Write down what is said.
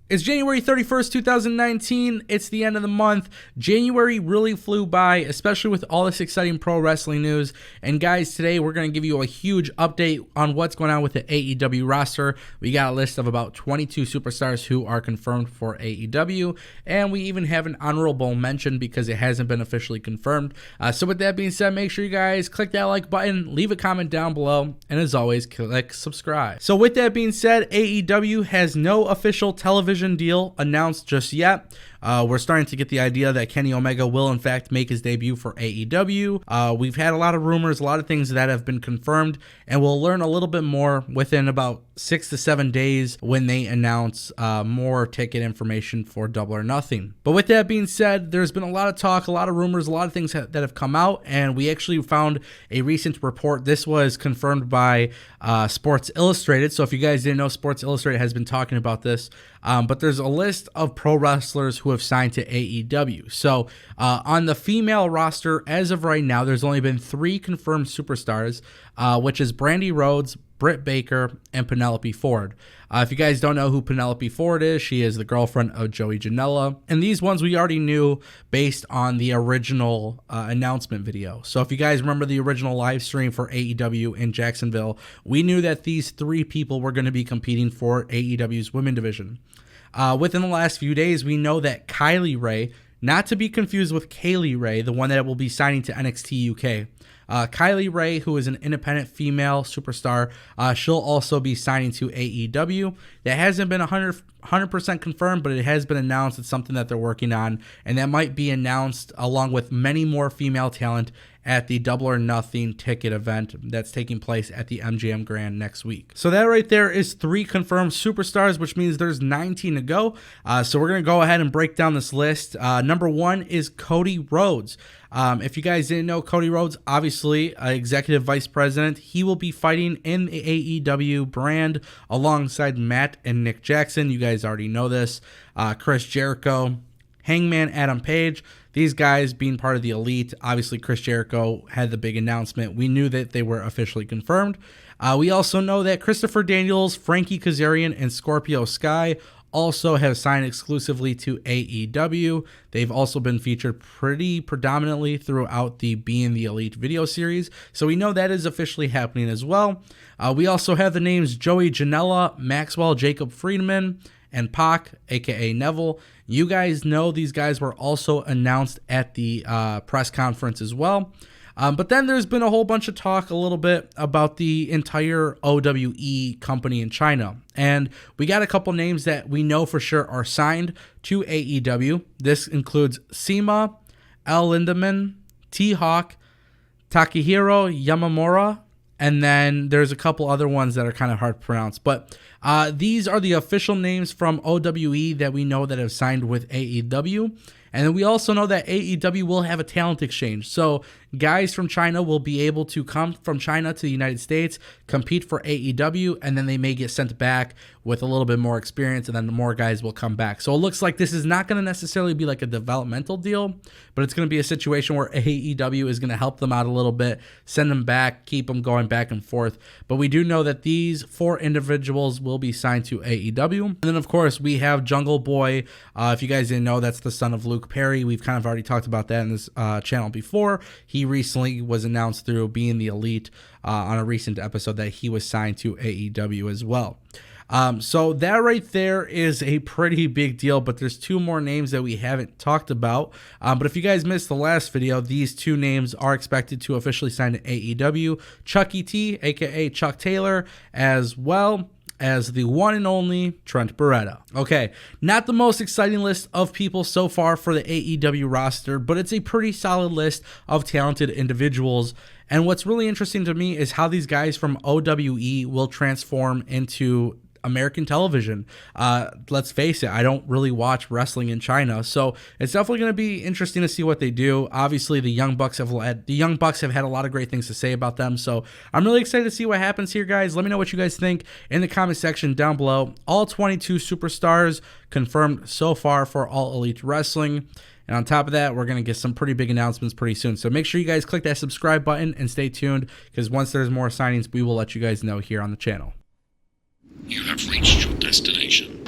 It's January 31st, 2019. It's the end of the month. January really flew by, especially with all this exciting pro wrestling news. And guys, today we're going to give you a huge update on what's going on with the AEW roster. We got a list of about 22 superstars who are confirmed for AEW. And we even have an honorable mention because it hasn't been officially confirmed. So with that being said, make sure you guys click that like button, leave a comment down below, and as always, click subscribe. So with that being said, AEW has no official television deal announced just yet. We're starting to get the idea that Kenny Omega will in fact make his debut for AEW. We've had a lot of rumors, a lot of things that have been confirmed, and we'll learn a little bit more within about 6 to 7 days when they announce more ticket information for Double or Nothing. But with that being said, there's been a lot of talk, a lot of rumors, a lot of things that have come out, and we actually found a recent report. This was confirmed by Sports Illustrated. So if you guys didn't know, Sports Illustrated has been talking about this. But there's a list of pro wrestlers who have signed to AEW. So on the female roster, as of right now, there's only been 3 confirmed superstars, which is Brandy Rhodes, Britt Baker, and Penelope Ford. If you guys don't know who Penelope Ford is, she is the girlfriend of Joey Janela. And these ones we already knew based on the original announcement video. So if you guys remember the original live stream for AEW in Jacksonville, we knew that these 3 people were going to be competing for AEW's women division. Within the last few days, we know that Kylie Rae, not to be confused with Kaylee Ray, the one that will be signing to NXT UK. Kylie Rae, who is an independent female superstar, she'll also be signing to AEW. That hasn't been 100% confirmed, but it has been announced. It's something that they're working on, and that might be announced along with many more female talent at the Double or Nothing ticket event that's taking place at the MGM Grand next week. So that right there is 3 confirmed superstars, which means there's 19 to go. So we're going to go ahead and break down this list. Number 1 is Cody Rhodes. If you guys didn't know, Cody Rhodes, obviously executive vice president. He will be fighting in the AEW brand alongside Matt and Nick Jackson. You guys already know this. Chris Jericho, Hangman Adam Page. These guys being part of the Elite. Obviously, Chris Jericho had the big announcement. We knew that they were officially confirmed. We also know that Christopher Daniels, Frankie Kazarian, and Scorpio Sky also have signed exclusively to AEW. They've also been featured pretty predominantly throughout the Being the Elite video series, so we know that is officially happening as well. We also have the names Joey Janela, Maxwell Jacob Friedman, and Pac, aka Neville. You guys know these guys were also announced at the press conference as well. But then there's been a whole bunch of talk a little bit about the entire OWE company in China. And we got a couple names that we know for sure are signed to AEW. This includes Sema, L. Lindemann, T-Hawk, Takahiro Yamamura, and then there's a couple other ones that are kind of hard to pronounce. But these are the official names from OWE that we know that have signed with AEW. And then we also know that AEW will have a talent exchange. So guys from China will be able to come from China to the United States, compete for AEW, and then they may get sent back with a little bit more experience, and then more guys will come back. So it looks like this is not going to necessarily be like a developmental deal, but it's going to be a situation where AEW is going to help them out a little bit, send them back, keep them going back and forth. But we do know that these 4 individuals will be signed to AEW. And then, of course, we have Jungle Boy. If you guys didn't know, that's the son of Luke Perry. We've kind of already talked about that in this channel before. He recently was announced through Being the Elite on a recent episode that he was signed to AEW as well. So that right there is a pretty big deal, but there's 2 more names that we haven't talked about. But if you guys missed the last video, these 2 names are expected to officially sign to AEW. Chucky T, aka Chuck Taylor, as well as the one and only Trent Beretta. Okay, not the most exciting list of people so far for the AEW roster, but it's a pretty solid list of talented individuals. And what's really interesting to me is how these guys from OWE will transform into American television. Let's face it, I don't really watch wrestling in China, so it's definitely going to be interesting to see what they do. Obviously, the Young Bucks have had a lot of great things to say about them, so I'm really excited to see what happens here, guys. Let me know what you guys think in the comment section down below. All 22 superstars confirmed so far for All Elite Wrestling. And on top of that, we're going to get some pretty big announcements pretty soon. So make sure you guys click that subscribe button and stay tuned, because once there's more signings, we will let you guys know here on the channel. You have reached your destination.